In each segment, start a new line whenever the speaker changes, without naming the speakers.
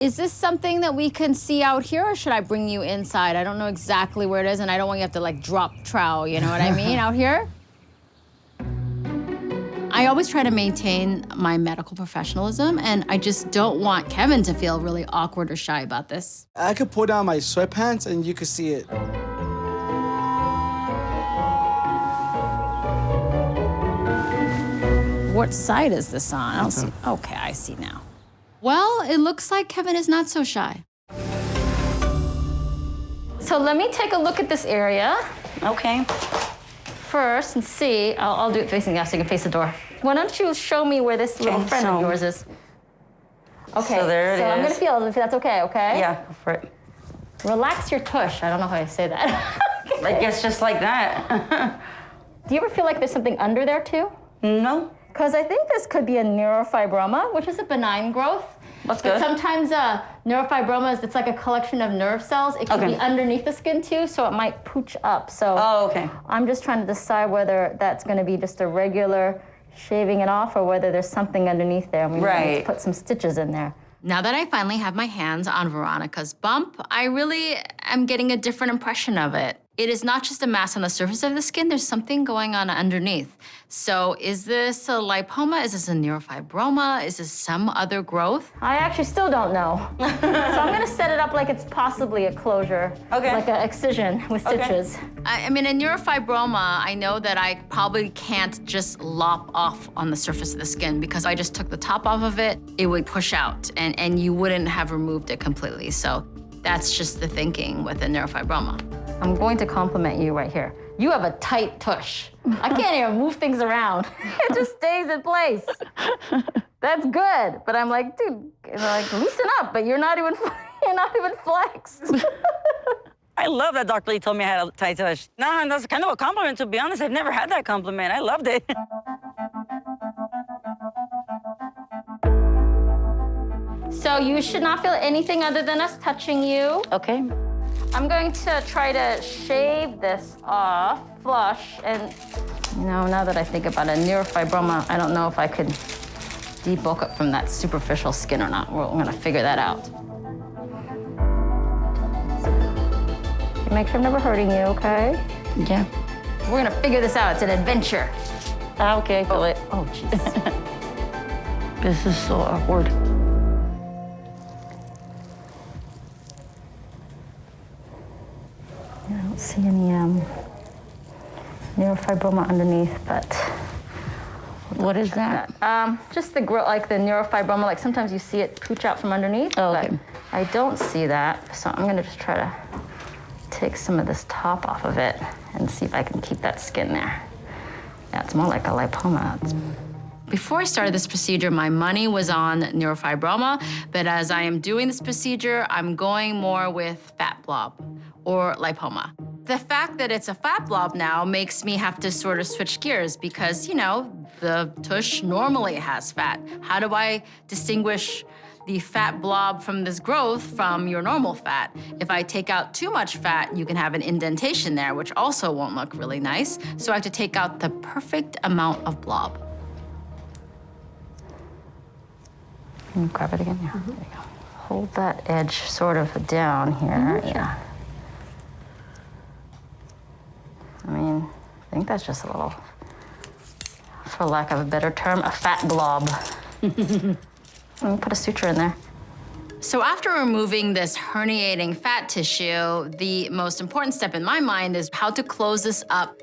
Is this something that we can see out here, or should I bring you inside? I don't know exactly where it is, and I don't want you to have to like drop trowel, you know what I mean, out here? I always try to maintain my medical professionalism, and I just don't want Kevin to feel really awkward or shy about this.
I could pull down my sweatpants and you could see it.
What side is this on? I don't see. Okay, I see now. Well, it looks like Kevin is not so shy. So let me take a look at this area.
Okay.
First and see. I'll do it facing the so you can face the door. Why don't you show me where this little friend of yours is? Okay,
so there it is.
I'm gonna feel if that's okay, okay?
Yeah, go for it.
Relax your tush. I don't know how I say that.
I guess just like that.
Do you ever feel like there's something under there too?
No.
Because I think this could be a neurofibroma, which is a benign growth.
That's
but
good.
sometimes neurofibroma it's like a collection of nerve cells. It can be underneath the skin too, so it might pooch up. So I'm just trying to decide whether that's going to be just a regular shaving it off or whether there's something underneath there and we might need to put some stitches in there. Now that I finally have my hands on Veronica's bump, I really am getting a different impression of it. It is not just a mass on the surface of the skin, there's something going on underneath. So is this a lipoma? Is this a neurofibroma? Is this some other growth? I actually still don't know. So I'm gonna set it up like it's possibly a closure, like an excision with stitches. I mean, a neurofibroma, I know that I probably can't just lop off on the surface of the skin because if I just took the top off of it, it would push out and you wouldn't have removed it completely. So that's just the thinking with a neurofibroma. I'm going to compliment you right here. You have a tight tush. I can't even move things around. It just stays in place. That's good. But I'm like, dude, like loosen up. But you're not even flexed.
I love that Dr. Lee told me I had a tight tush. No, that's kind of a compliment, to be honest. I've never had that compliment. I loved it.
So you should not feel anything other than us touching you.
Okay.
I'm going to try to shave this off, flush, and you know, now that I think about it, neurofibroma, I don't know if I could debulk it from that superficial skin or not. We're gonna figure that out. Make sure I'm never hurting you, okay?
Yeah.
We're gonna figure this out. It's an adventure.
Okay, I feel it.
Oh, jeez.
This is so awkward.
I don't see any neurofibroma underneath, but
what is that?
Just the like the neurofibroma. Like sometimes you see it pooch out from underneath.
Oh, okay.
But I don't see that, so I'm gonna just try to take some of this top off of it and see if I can keep that skin there. Yeah, it's more like a lipoma. Before I started this procedure, my money was on neurofibroma, but as I am doing this procedure, I'm going more with fat blob or lipoma. The fact that it's a fat blob now makes me have to sort of switch gears because, you know, the tush normally has fat. How do I distinguish the fat blob from this growth from your normal fat? If I take out too much fat, you can have an indentation there, which also won't look really nice. So I have to take out the perfect amount of blob. Can you grab it again? Yeah, there you go. Hold that edge sort of down here, yeah. I mean, I think that's just a little, for lack of a better term, a fat blob. Let me put a suture in there. So after removing this herniating fat tissue, the most important step in my mind is how to close this up.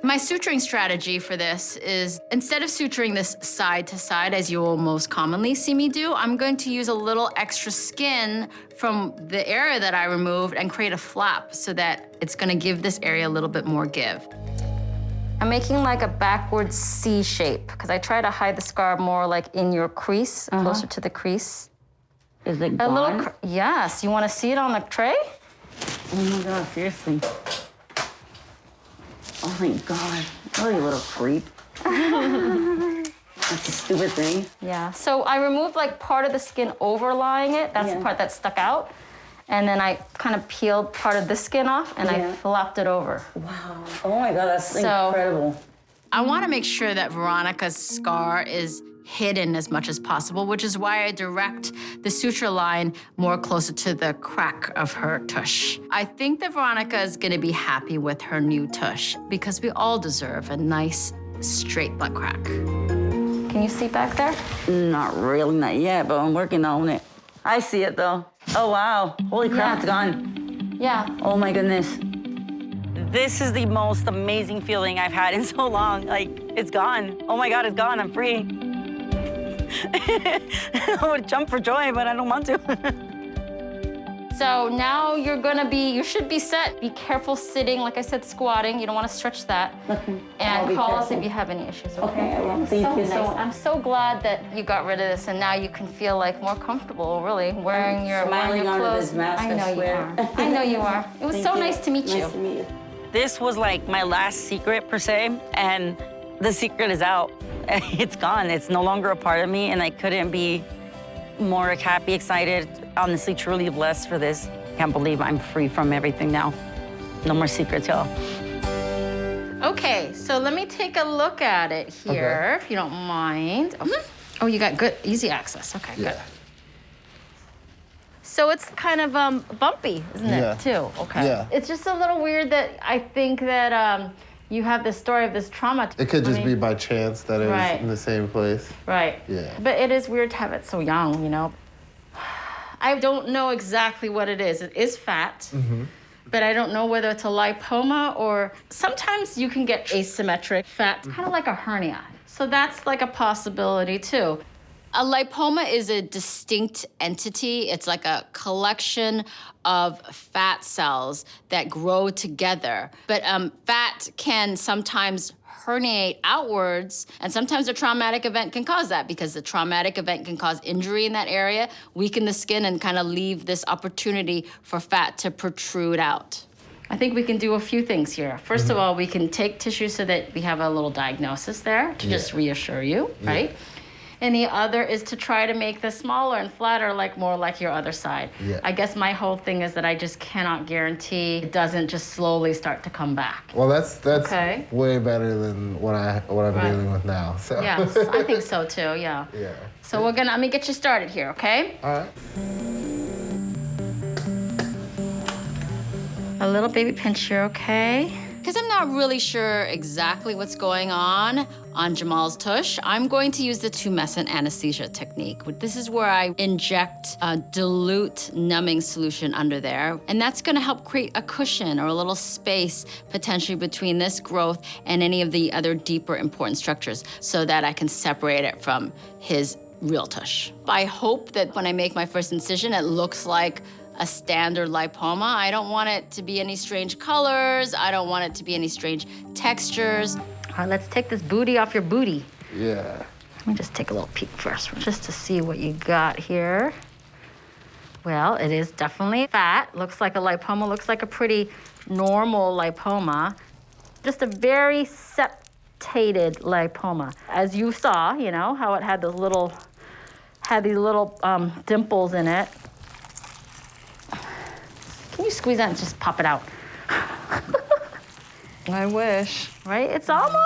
My suturing strategy for this is, instead of suturing this side to side, as you will most commonly see me do, I'm going to use a little extra skin from the area that I removed and create a flap so that it's gonna give this area a little bit more give. I'm making like a backwards C shape because I try to hide the scar more like in your crease, closer to the crease.
Is it
A
gone?
little, yes. You want to see it on the tray?
Oh my God, seriously. Oh my God. Oh, you little creep. That's a stupid thing.
Yeah. So I removed like part of the skin overlying it. That's the part that stuck out. And then I kind of peeled part of the skin off and I flopped it over.
Wow. Oh my God, that's incredible.
I want to make sure that Veronica's scar is hidden as much as possible, which is why I direct the suture line more closer to the crack of her tush. I think that Veronica is gonna be happy with her new tush because we all deserve a nice, straight butt crack. Can you see back there?
Not really, not yet, but I'm working on it. I see it though. Oh wow, holy crap, it's gone.
Yeah.
Oh my goodness. This is the most amazing feeling I've had in so long. Like, it's gone. Oh my God, it's gone, I'm free. I would jump for joy, but I don't want to.
So now you should be set. Be careful sitting, like I said, squatting. You don't want to stretch that.
Okay.
And call us if you have any issues, okay?
Okay, I will. Thank you.
So I'm so glad that you got rid of this and now you can feel like more comfortable, really, wearing your
smiling under
clothes.
this mask,
I know
I
you
swear.
are. I know you are. It was so nice to meet you.
Nice to meet you. This was like my last secret, per se, and the secret is out. It's gone. It's no longer a part of me, and I couldn't be more happy, excited, honestly, truly blessed for this. Can't believe I'm free from everything now. No more secrets, y'all.
Okay, so let me take a look at it here, if you don't mind. Oh, you got good, easy access. Okay, good. So it's kind of bumpy, isn't it, too? Okay.
Yeah.
It's just a little weird that I think that you have this story of this trauma.
It could just be by chance that it was in the same place.
Right.
Yeah.
But it is weird to have it so young, you know? I don't know exactly what it is. It is fat, but I don't know whether it's a lipoma or sometimes you can get asymmetric fat, kind of like a hernia. So that's like a possibility too. A lipoma is a distinct entity. It's like a collection of fat cells that grow together. But fat can sometimes herniate outwards, and sometimes a traumatic event can cause that because the traumatic event can cause injury in that area, weaken the skin, and kind of leave this opportunity for fat to protrude out. I think we can do a few things here. First of all, we can take tissue so that we have a little diagnosis there to just reassure you, right? And the other is to try to make this smaller and flatter, like more like your other side. I guess my whole thing is that I just cannot guarantee it doesn't just slowly start to come back.
Well, that's way better than what I'm dealing with now. So.
Yes, I think so too. Yeah. So let me get you started here, okay?
All right.
A little baby pinch here, okay? Because I'm not really sure exactly what's going on Jamal's tush, I'm going to use the tumescent anesthesia technique. This is where I inject a dilute numbing solution under there, and that's gonna help create a cushion or a little space potentially between this growth and any of the other deeper important structures so that I can separate it from his real tush. I hope that when I make my first incision, it looks like a standard lipoma. I don't want it to be any strange colors. I don't want it to be any strange textures. All right, let's take this booty off your booty.
Yeah.
Let me just take a little peek first, just to see what you got here. Well, it is definitely fat. Looks like a lipoma, looks like a pretty normal lipoma. Just a very septated lipoma. As you saw, you know, how it had these little dimples in it. Can you squeeze that and just pop it out?
I wish.
Right? It's almost.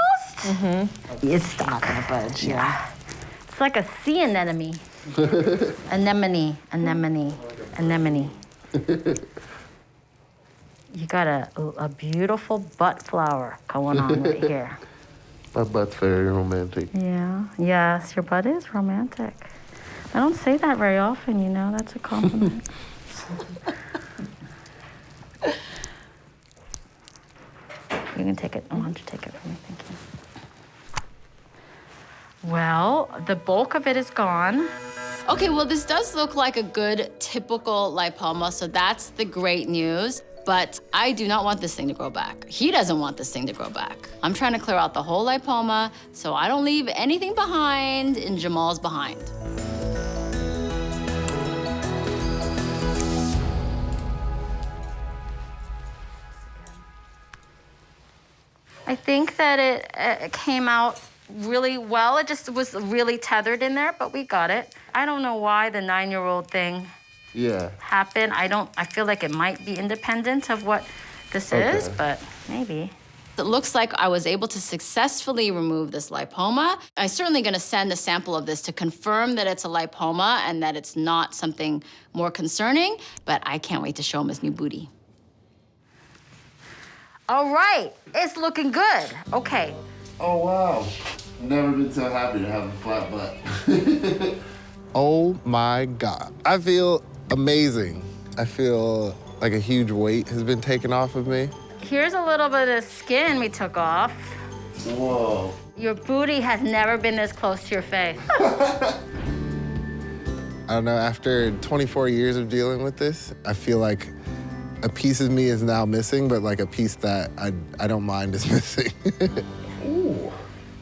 It's
not gonna budge.
Yeah. It's like a sea anemone. Anemone. You got a beautiful butt flower going on right here.
My butt's very romantic.
Yeah. Yes, your butt is romantic. I don't say that very often, you know. That's a compliment. You can take it. Why don't you take it from me? Thank you. Well, the bulk of it is gone. Okay, well, this does look like a good typical lipoma, so that's the great news. But I do not want this thing to grow back. He doesn't want this thing to grow back. I'm trying to clear out the whole lipoma so I don't leave anything behind in Jamal's behind. I think that it came out really well. It just was really tethered in there, but we got it. I don't know why the 9-year-old thing happened. I feel like it might be independent of what this is, but maybe.
It looks like I was able to successfully remove this lipoma. I'm certainly gonna send a sample of this to confirm that it's a lipoma and that it's not something more concerning, but I can't wait to show him his new booty. All right, it's looking good. Okay.
Oh, wow. Never been so happy to have a flat butt. Oh my God. I feel amazing. I feel like a huge weight has been taken off of me.
Here's a little bit of skin we took off.
Whoa.
Your booty has never been this close to your face.
I don't know, after 24 years of dealing with this, I feel like a piece of me is now missing, but like a piece that I don't mind is missing. Ooh.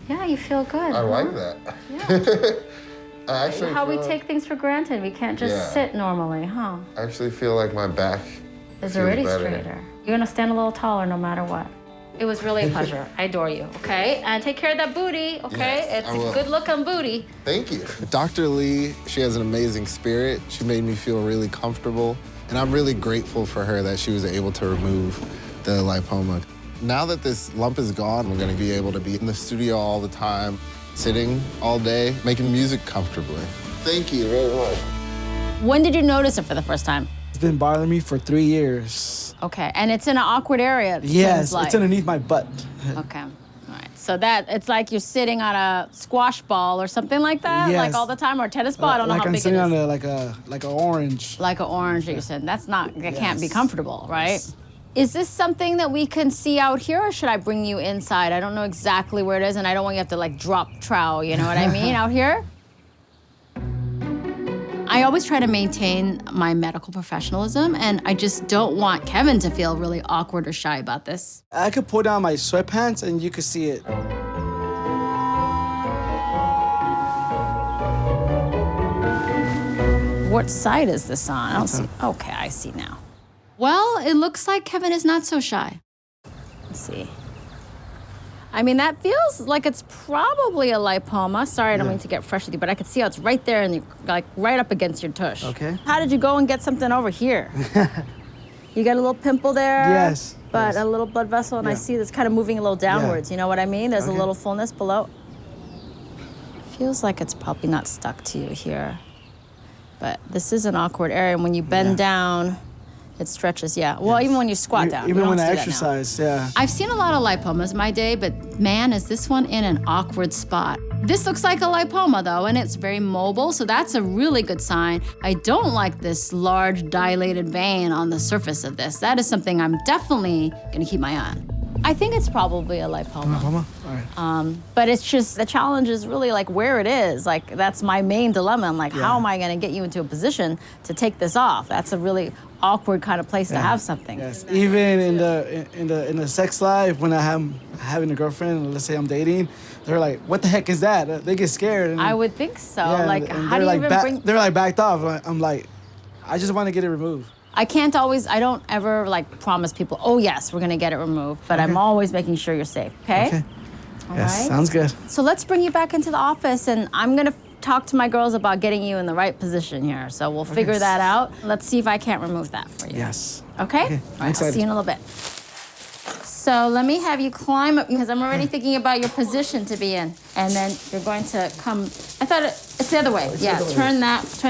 Yeah, you feel good.
I like that.
Yeah.
I actually
How we
feel,
take things for granted. We can't just sit normally, huh?
I actually feel like my back
It's
feels
already
better.
straighter. You're gonna stand a little taller no matter what. It was really a pleasure. I adore you, okay? And take care of that booty, okay?
Yes,
It's
I will.
a good looking booty.
Thank you. Dr. Lee, she has an amazing spirit. She made me feel really comfortable. And I'm really grateful for her that she was able to remove the lipoma. Now that this lump is gone, I'm gonna be able to be in the studio all the time, sitting all day, making music comfortably. Thank you very much.
When did you notice it for the first time?
It's been bothering me for 3 years.
Okay, and it's in an awkward area, it
Yes,
seems like.
it's underneath my butt.
Okay, all right. So that, it's like you're sitting on a squash ball or something like that?
Yes.
Like all the time, or a tennis ball? I don't know
like
how
I'm
big it
sitting
is.
on like a orange.
Like an orange, you said. That's not, that can't be
Yes.
comfortable, right?
Yes.
Is this something that we can see out here, or should I bring you inside? I don't know exactly where it is, and I don't want you to have to like drop trowel, you know what I mean, out here? I always try to maintain my medical professionalism, and I just don't want Kevin to feel really awkward or shy about this.
I could pull down my sweatpants and you could see it.
What side is this on? I don't see. Okay, I see now. Well, it looks like Kevin is not so shy. Let's see. I mean, that feels like it's probably a lipoma. Sorry, I don't mean to get fresh with you, but I could see how it's right there and like right up against your tush.
Okay.
How did you go and get something over here? You got a little pimple there?
Yes,
But
yes.
a little blood vessel, and I
Yeah.
see that's kind of moving a little downwards. You know what I mean? There's a
Okay.
little fullness below. Feels like it's probably not stuck to you here. But this is an awkward area, and when you bend down, it stretches, yeah. Well, even when you squat down.
Even
you
when
don't
I
do that now.
exercise, yeah.
I've seen a lot of lipomas in my day, but man, is this one in an awkward spot. This looks like a lipoma though, and it's very mobile, so that's a really good sign. I don't like this large dilated vein on the surface of this. That is something I'm definitely gonna keep my eye on. I think it's probably a lipoma.
Lipoma? All right.
But it's just, the challenge is really like where it is. Like that's my main dilemma. I'm like, how am I gonna get you into a position to take this off? That's a really awkward kind of place to have something.
Yes, even in the sex life, when I'm having a girlfriend, let's say I'm dating, they're like, "What the heck is that?" They get scared. And,
I would think so.
yeah,
Like,
and
how do you
they're
even
like
bring?
They're like backed off. I'm like, I just want to get it removed.
I can't always, I don't ever like promise people, oh yes, we're gonna get it removed, but I'm always making sure you're safe, okay?
Okay.
All
Yes,
right.
sounds good.
So let's bring you back into the office, and I'm gonna talk to my girls about getting you in the right position here. So we'll figure that out. Let's see if I can't remove that for you.
Yes.
Okay?
Okay,
All
I'm
right, I'll
excited.
see you in a little bit. So let me have you climb up, because I'm already thinking about your position to be in. And then you're going to come, I thought it's the other way. Yeah, turn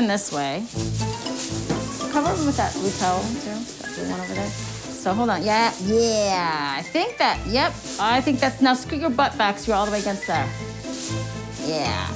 this way. Cover them with that blue towel too, that blue one over there. So hold on, yeah, I think that, yep. I think that's, now scoot your butt back so you're all the way against there. Yeah.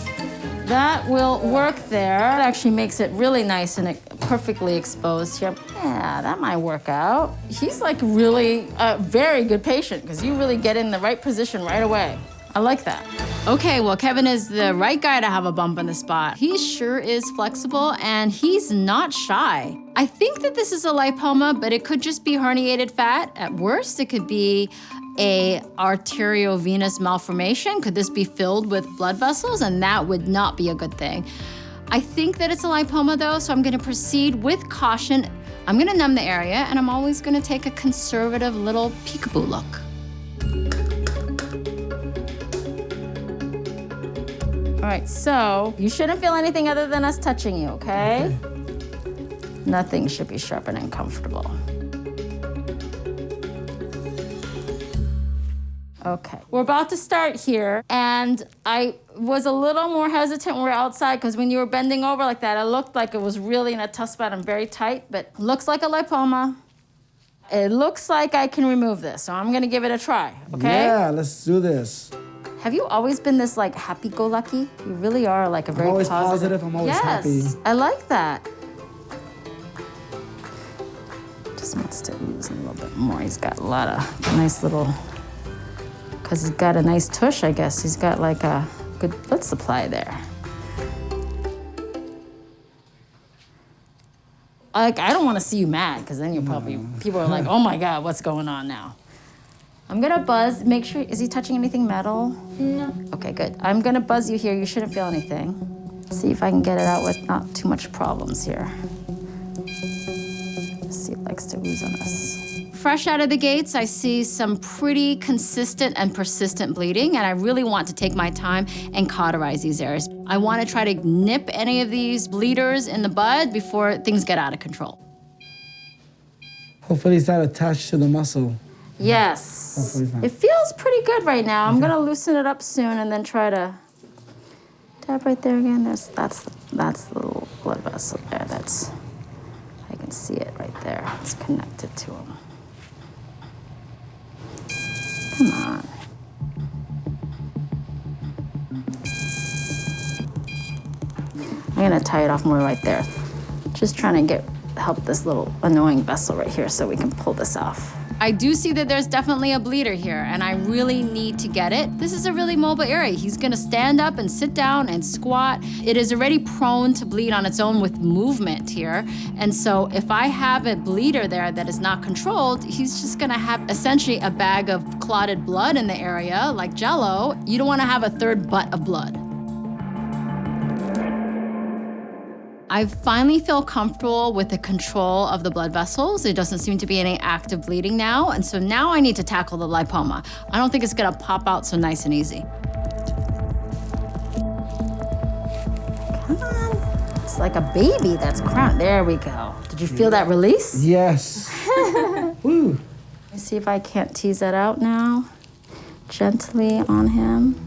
That will work there. It actually makes it really nice and perfectly exposed here. Yeah, that might work out. He's like really a very good patient because you really get in the right position right away. I like that. Okay, well, Kevin is the right guy to have a bump in the spot. He sure is flexible and he's not shy. I think that this is a lipoma, but it could just be herniated fat. At worst, it could be a arteriovenous malformation. Could this be filled with blood vessels? And that would not be a good thing. I think that it's a lipoma though, so I'm gonna proceed with caution. I'm gonna numb the area and I'm always gonna take a conservative little peekaboo look. All right, so you shouldn't feel anything other than us touching you, okay? Nothing should be sharp and uncomfortable. Okay, we're about to start here, and I was a little more hesitant when we were outside because when you were bending over like that, it looked like it was really in a tough spot and very tight, but looks like a lipoma. It looks like I can remove this, so I'm gonna give it a try, okay?
Yeah, let's do this.
Have you always been this like happy-go-lucky? You really are like a very
always positive, I'm always happy.
Yes, I like that. Just wants to ooze a little bit more. He's got a lot of nice little, because he's got a nice tush, I guess. He's got like a good blood supply there. Like, I don't want to see you mad, because then you'll probably, people are like, oh my God, what's going on now? I'm gonna buzz, make sure, is he touching anything metal? No. Okay, good. I'm gonna buzz you here, you shouldn't feel anything. See if I can get it out with not too much problems here. See, it likes to ooze on us. Fresh out of the gates, I see some pretty consistent and persistent bleeding, and I really want to take my time and cauterize these areas. I want to try to nip any of these bleeders in the bud before things get out of control.
Hopefully it's not attached to the muscle.
Yes. It feels pretty good right now. I'm gonna loosen it up soon and then try to tap right there again. That's the little blood vessel there. I can see it right there. It's connected to him. Come on. I'm gonna tie it off more right there. Just trying to help this little annoying vessel right here so we can pull this off. I do see that there's definitely a bleeder here, and I really need to get it. This is a really mobile area. He's gonna stand up and sit down and squat. It is already prone to bleed on its own with movement here. And so if I have a bleeder there that is not controlled, he's just gonna have essentially a bag of clotted blood in the area, like Jell-O. You don't wanna have a third butt of blood. I finally feel comfortable with the control of the blood vessels. There doesn't seem to be any active bleeding now, and so now I need to tackle the lipoma. I don't think it's gonna pop out so nice and easy. Come on. It's like a baby that's crying. There we go. Did you feel that release?
Yes. Woo.
Let me see if I can't tease that out now. Gently on him.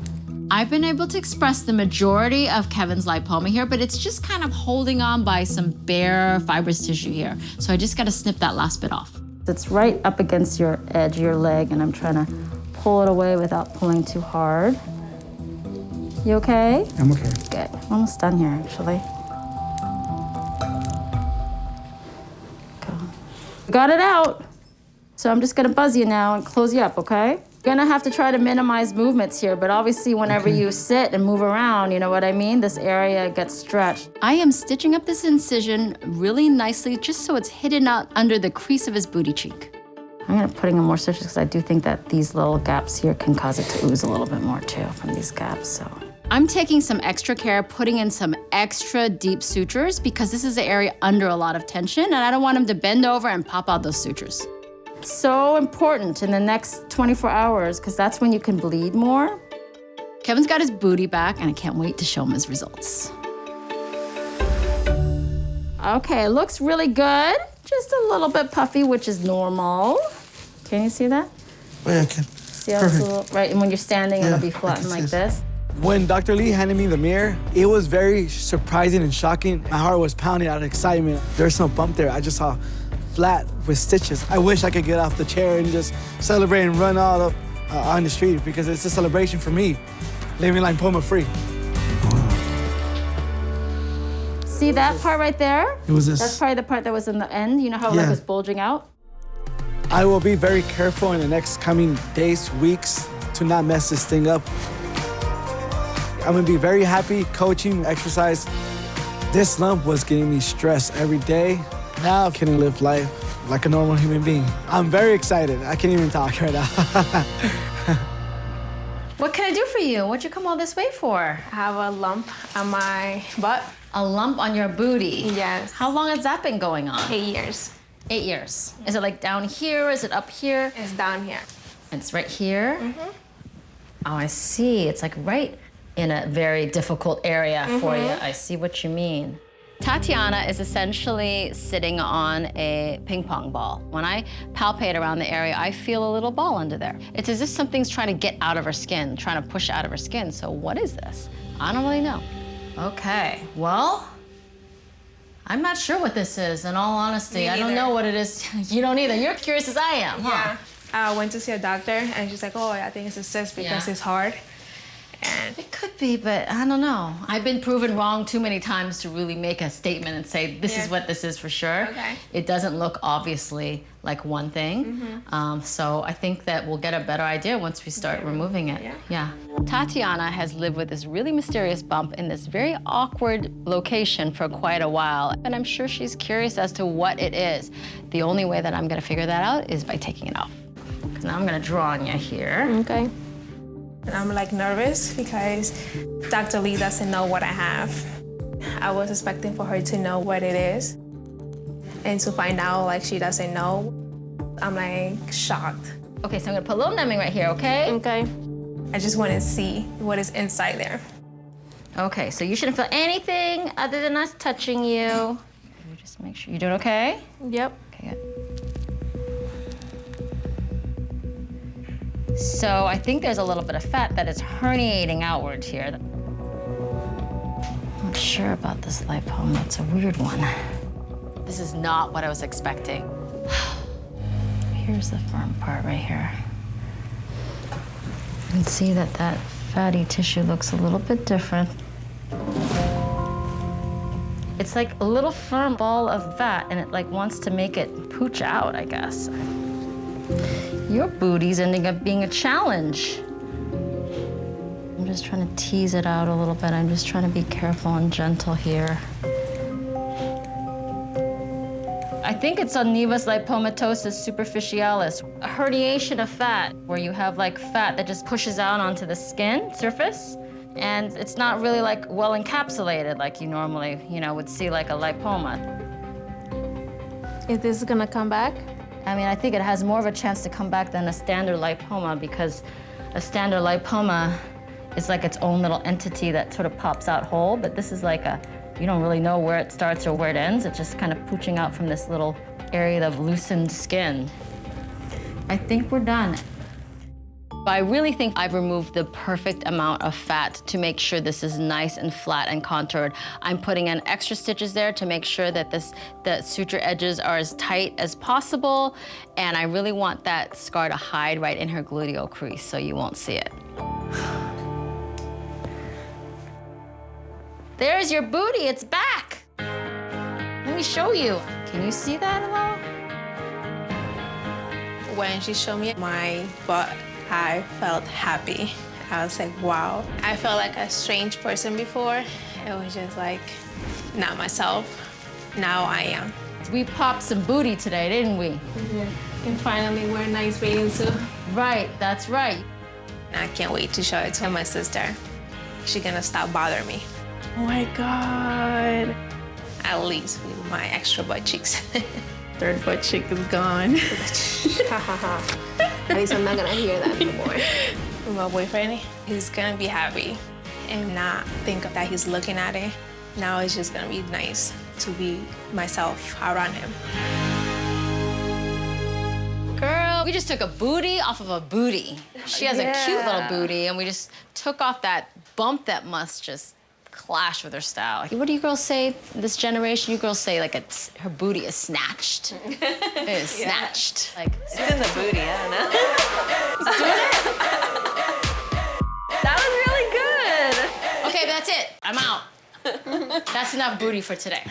I've been able to express the majority of Kevin's lipoma here, but it's just kind of holding on by some bare fibrous tissue here. So I just gotta snip that last bit off. It's right up against your edge of your leg, and I'm trying to pull it away without pulling too hard. You okay?
I'm okay.
Good. I'm almost done here, actually. Go. Got it out. So I'm just gonna buzz you now and close you up, okay? Gonna have to try to minimize movements here, but obviously whenever you sit and move around, you know what I mean? This area gets stretched. I am stitching up this incision really nicely just so it's hidden out under the crease of his booty cheek. I'm gonna put in more stitches because I do think that these little gaps here can cause it to ooze a little bit more too from these gaps, so. I'm taking some extra care, putting in some extra deep sutures because this is an area under a lot of tension and I don't want him to bend over and pop out those sutures. So important in the next 24 hours because that's when you can bleed more. Kevin's got his booty back and I can't wait to show him his results. Okay, it looks really good. Just a little bit puffy, which is normal. Can you see that?
Oh, yeah, I can.
See how it's a little, right, and when you're standing, it'll be flattened like this.
When Dr. Lee handed me the mirror, it was very surprising and shocking. My heart was pounding out of excitement. There's no bump there. I just saw flat with stitches. I wish I could get off the chair and just celebrate and run all up on the street because it's a celebration for me, living lipoma free.
See that part right there?
It was this.
That's probably the part that was in the end. You know how it was bulging out?
I will be very careful in the next coming days, weeks, to not mess this thing up. I'm gonna be very happy coaching, exercise. This lump was getting me stressed every day. Now I can live life like a normal human being. I'm very excited. I can't even talk right now.
What can I do for you? What'd you come all this way for?
I have a lump on my butt.
A lump on your booty?
Yes.
How long has that been going on?
8 years.
8 years. Is it like down here? Is it up here?
It's down here.
It's right here? Mm-hmm. Oh, I see. It's like right in a very difficult area for you. I see what you mean.
Tatiana is essentially sitting on a ping pong ball. When I palpate around the area, I feel a little ball under there. It's as if something's trying to get out of her skin, trying to push out of her skin. So what is this? I don't really know. Okay, well, I'm not sure what this is, in all honesty. I don't know what it is. You don't either. You're curious as I am, huh?
Yeah. I went to see a doctor, and she's like, oh, I think it's a cyst because it's hard. And
it could be, but I don't know. I've been proven wrong too many times to really make a statement and say, this is what this is for sure.
Okay.
It doesn't look obviously like one thing. So I think that we'll get a better idea once we start removing it. Yeah. Tatiana has lived with this really mysterious bump in this very awkward location for quite a while. And I'm sure she's curious as to what it is. The only way that I'm gonna figure that out is by taking it off. Because now I'm gonna draw on you here.
Okay. And I'm like nervous because Dr. Lee doesn't know what I have. I was expecting for her to know what it is. And to find out like she doesn't know, I'm like shocked.
Okay, so I'm gonna put a little numbing right here, okay?
Okay. I just want to see what is inside there.
Okay, so you shouldn't feel anything other than us touching you. Just make sure you're doing okay?
Yep.
Okay, good. So I think there's a little bit of fat that is herniating outward here. Not sure about this lipoma. It's a weird one. This is not what I was expecting. Here's the firm part right here. You can see that that fatty tissue looks a little bit different. It's like a little firm ball of fat, and it like wants to make it pooch out, I guess. Your booty's ending up being a challenge. I'm just trying to tease it out a little bit. I'm just trying to be careful and gentle here. I think it's a nevus lipomatosis superficialis, a herniation of fat, where you have like fat that just pushes out onto the skin surface, and it's not really like well encapsulated like you normally, would see like a lipoma.
Is this gonna come back?
I mean, I think it has more of a chance to come back than a standard lipoma, because a standard lipoma is like its own little entity that sort of pops out whole, but this is like you don't really know where it starts or where it ends. It's just kind of pooching out from this little area of loosened skin. I think we're done. I really think I've removed the perfect amount of fat to make sure this is nice and flat and contoured. I'm putting in extra stitches there to make sure that the suture edges are as tight as possible, and I really want that scar to hide right in her gluteal crease so you won't see it. There's your booty, it's back. Let me show you. Can you see that at all?
When she showed me my butt, I felt happy. I was like, wow. I felt like a strange person before. It was just like, not myself. Now I am.
We popped some booty today, didn't we?
And finally wear a nice bathing suit.
Right, that's right.
I can't wait to show it to my sister. She's gonna stop bothering me. Oh my God. At least with my extra butt cheeks. Third butt cheek is gone. At least I'm not gonna hear that anymore. My boyfriend, he's gonna be happy and not think that he's looking at it. Now it's just gonna be nice to be myself around him.
Girl, we just took a booty off of a booty. She has a cute little booty, and we just took off that bump that must just clash with her style. What do you girls say this generation? You girls say like her booty is snatched. It is snatched. Like,
it's in the booty, I don't know. That was really good.
Okay, that's it. I'm out. That's enough booty for today.